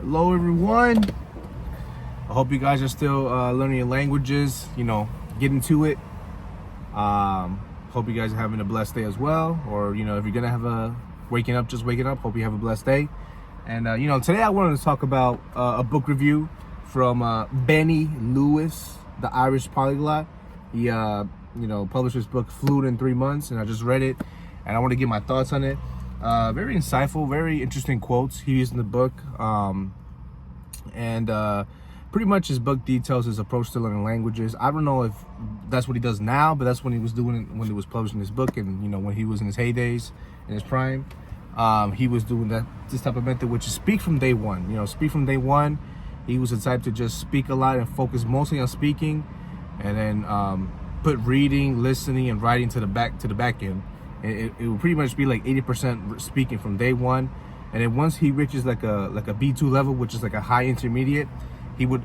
Hello everyone. I hope you guys are still learning your languages, getting to it. Hope you guys are having a blessed day as well. Or, if you're gonna have waking up, hope you have a blessed day. And today I wanted to talk about a book review from Benny Lewis, the Irish polyglot. He published his book Fluent in 3 months, and I just read it and I want to give my thoughts on it. Very insightful, very interesting quotes he used in the book. Pretty much his book details his approach to learning languages. I don't know if that's what he does now, but that's when he was doing when he was publishing his book, and when he was in his heydays, in his prime. He was doing this type of method, which is speak from day one. Speak from day one. He was the type to just speak a lot and focus mostly on speaking, and then put reading, listening, and writing to the back end. It would pretty much be like 80% speaking from day one, and then once he reaches like a B2 level, which is like a high intermediate, he would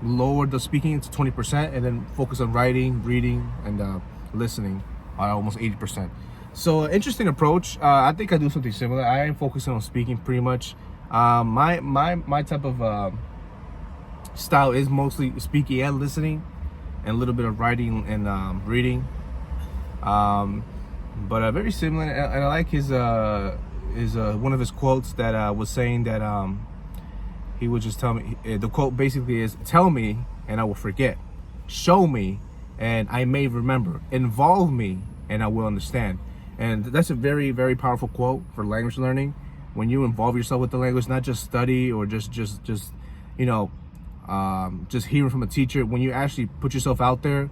lower the speaking to 20%, and then focus on writing, reading, and listening at almost 80%. So interesting approach. I think I do something similar. I am focusing on speaking pretty much. My type of style is mostly speaking and listening, and a little bit of writing and reading. But very similar, and I like his one of his quotes that was saying that he would just tell me. The quote basically is, "Tell me and I will forget. Show me and I may remember. Involve me and I will understand." And that's a very, very powerful quote for language learning. When you involve yourself with the language, not just study or just hearing from a teacher. When you actually put yourself out there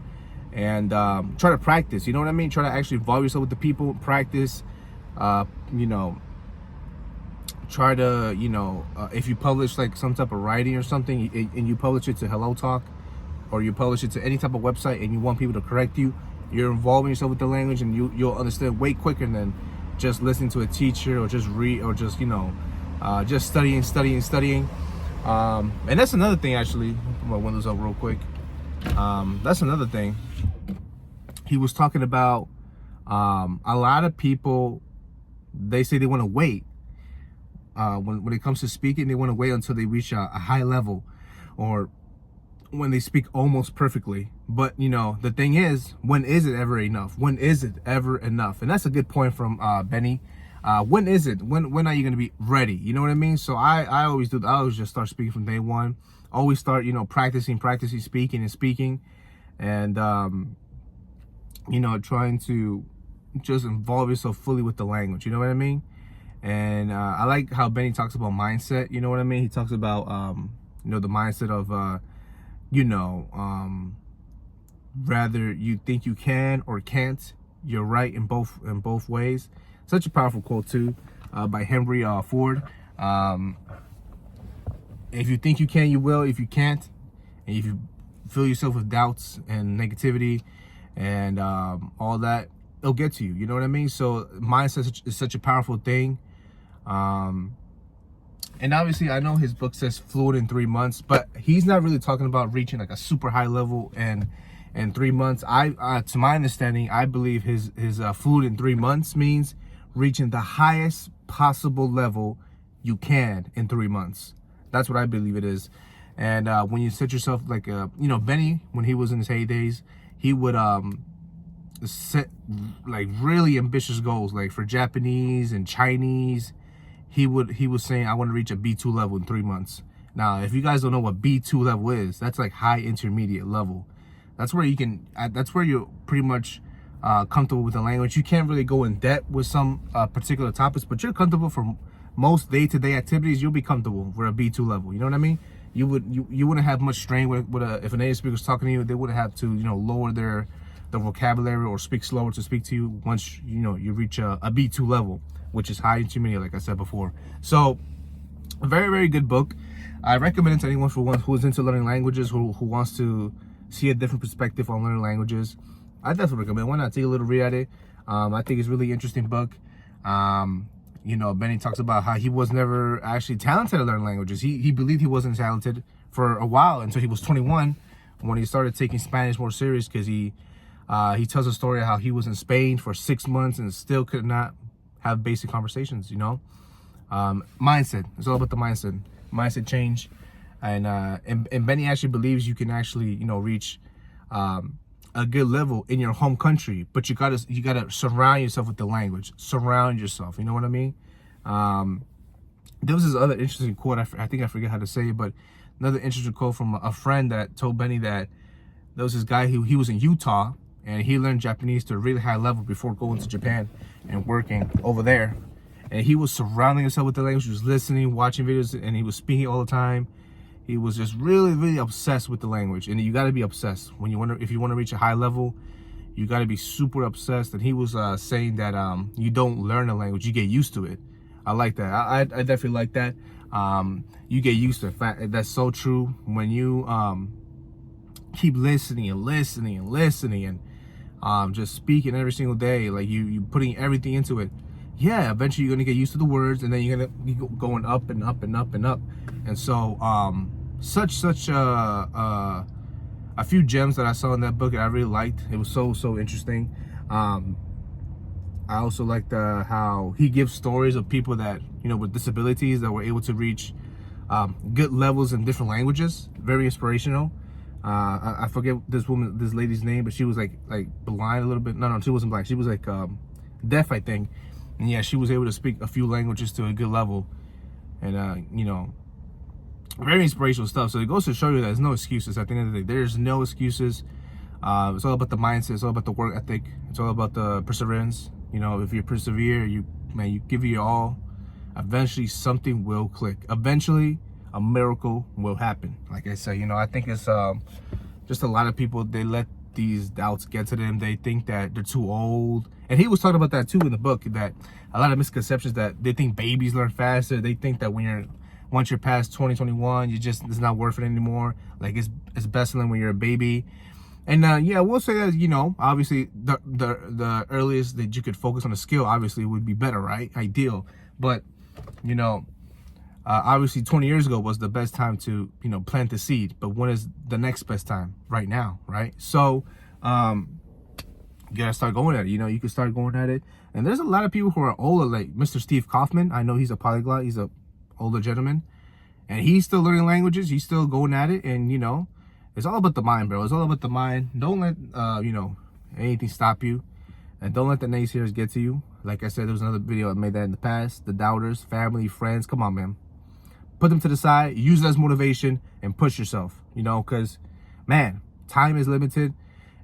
and try to practice, you know what I mean? Try to actually involve yourself with the people, practice, try to, if you publish like some type of writing or something, and you publish it to Hello Talk, or you publish it to any type of website, and you want people to correct you, you're involving yourself with the language, and you'll understand way quicker than just listening to a teacher, or just read, or just just studying. And that's another thing, actually. Put my windows up real quick. That's another thing. He was talking about a lot of people, they say they want to wait. When it comes to speaking, they want to wait until they reach a high level, or when they speak almost perfectly. But the thing is, when is it ever enough? When is it ever enough? And that's a good point from Benny. When is it? When are you going to be ready? You know what I mean? So I always do. I always just start speaking from day one. Always start, practicing speaking, and trying to just involve yourself fully with the language. You know what I mean? And I like how Benny talks about mindset. You know what I mean? He talks about the mindset of rather you think you can or can't, you're right in both ways. Such a powerful quote too, by Henry Ford. If you think you can, you will. If you can't, and if you fill yourself with doubts and negativity and all that, it'll get to you. You know what I mean? So mindset is such a powerful thing. And obviously, I know his book says Fluent in 3 months, but he's not really talking about reaching like a super high level in 3 months. To my understanding, I believe his Fluent in 3 months means reaching the highest possible level you can in 3 months. That's what I believe it is. And when you set yourself like Benny, when he was in his heydays, he would set like really ambitious goals, like for Japanese and Chinese. He was saying, I want to reach a B2 level in 3 months. Now, if you guys don't know what B2 level is, that's like high intermediate level. That's where that's where you're pretty much comfortable with the language. You can't really go in depth with some particular topics, but you're comfortable for most day-to-day activities. You'll be comfortable with a B2 level. You know what I mean? You wouldn't have much strain with if a native speaker was talking to you. They wouldn't have to lower their vocabulary or speak slower to speak to you once you reach a B2 level, which is high intermediate, like I said before. So a very, very good book. I recommend it to anyone who is into learning languages, who wants to see a different perspective on learning languages. I definitely recommend it. Why not take a little read at it? I think it's a really interesting book. Benny talks about how he was never actually talented at learning languages. He believed he wasn't talented for a while until he was 21, when he started taking Spanish more serious, because he tells a story of how he was in Spain for 6 months and still could not have basic conversations. Mindset. It's all about the mindset. mindset change. And Benny actually believes you can actually, you know, reach a good level in your home country, but you gotta surround yourself with the language. Surround yourself. You know what I mean? There was this other interesting quote. I think I forget how to say it, but another interesting quote from a friend that told Benny that there was this guy who he was in Utah and he learned Japanese to a really high level before going to Japan and working over there. And he was surrounding himself with the language. He was listening, watching videos, and he was speaking all the time. He was just really, really obsessed with the language. And you got to be obsessed when you if you want to reach a high level. You got to be super obsessed. And he was saying that you don't learn a language, you get used to it. I like that. I definitely like that. You get used to it. In fact, that's so true. When you keep listening and listening and listening and just speaking every single day, like you putting everything into it, yeah, eventually you're gonna get used to the words, and then you're gonna be going up and up and up and up. And so such a few gems that I saw in that book that I really liked. It was so interesting. I also liked how he gives stories of people that, you know, with disabilities that were able to reach good levels in different languages. Very inspirational. I forget this lady's name, but she was like blind a little bit. No, she wasn't blind. She was like deaf, I think. And yeah, she was able to speak a few languages to a good level. And you know, very inspirational stuff. So it goes to show you that there's no excuses. At the end of the day, there's no excuses. It's all about the mindset. It's all about the work ethic. It's all about the perseverance. You know, if you persevere, you give it your all, eventually something will click. Eventually a miracle will happen. Like I said, you know, I think it's just a lot of people, they let these doubts get to them. They think that they're too old. And he was talking about that too in the book, that a lot of misconceptions, that they think babies learn faster. They think that once you're past 2021, it's not worth it anymore. Like it's best to learn when you're a baby. And yeah, we'll say that, you know, obviously the earliest that you could focus on a skill obviously would be better, right? Ideal. But, you know, obviously 20 years ago was the best time to, you know, plant the seed. But when is the next best time? Right now, right? So you gotta start going at it. You know, you can start going at it. And there's a lot of people who are older, like Mr. Steve Kaufman. I know he's a polyglot. He's a older gentleman. And he's still learning languages. He's still going at it. And, you know, it's all about the mind, bro. It's all about the mind. Don't let, you know, anything stop you. And don't let the naysayers get to you. Like I said, there was another video I made that in the past. The doubters, family, friends. Come on, man. Put them to the side. Use it as motivation and push yourself. You know, because, man, time is limited.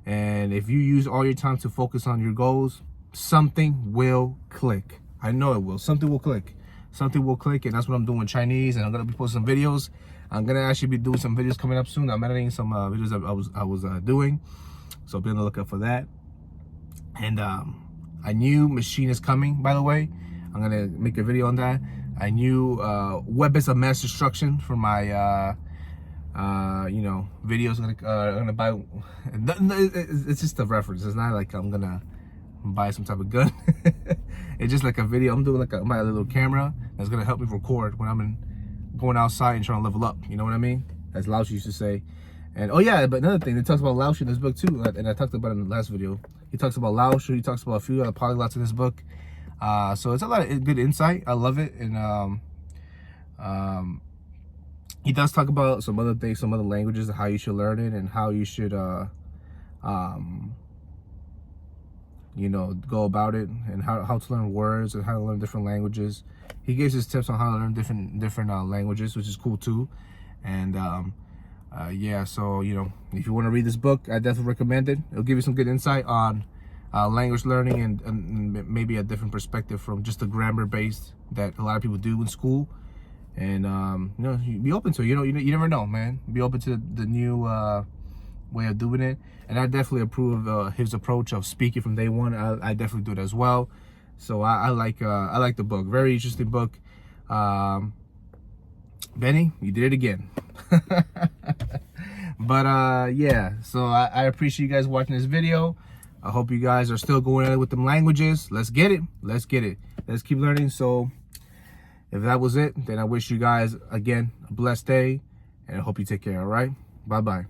And if you use all your time to focus on your goals, something will click. I know it will. Something will click. Something will click. And that's what I'm doing with Chinese. And I'm going to be posting some videos. I'm gonna actually be doing some videos coming up soon. I'm editing some videos that I was doing, so be on the lookout for that. And a new machine is coming, by the way. I'm gonna make a video on that. A new weapons of mass destruction for my you know, videos. I'm gonna buy. It's just a reference. It's not like I'm gonna buy some type of gun. It's just like a video. I'm doing like my little camera that's gonna help me record when I'm going outside and trying to level up. You know what I mean? As Lao used to say. And oh yeah, but another thing, it talks about Lao in this book too, and I talked about it in the last video. He talks about Lao, he talks about a few other polyglots in this book. So it's a lot of good insight. I love it. And he does talk about some other things, some other languages, and how you should learn it, and how you should you know, go about it, and how to learn words and how to learn different languages. He gives his tips on how to learn different languages, which is cool too. And yeah, so, you know, if you want to read this book, I definitely recommend it. It'll give you some good insight on language learning and maybe a different perspective from just the grammar based that a lot of people do in school. And you know, be open to it. You know, you never know, man. Be open to the new way of doing it. And I definitely approve of his approach of speaking from day one. I definitely do it as well. So I like the book. Very interesting book. Benny, you did it again. But yeah, so I appreciate you guys watching this video. I hope you guys are still going at it with them languages. Let's get it. Let's get it. Let's keep learning. So if that was it, then I wish you guys again a blessed day, and I hope you take care. All right, bye bye.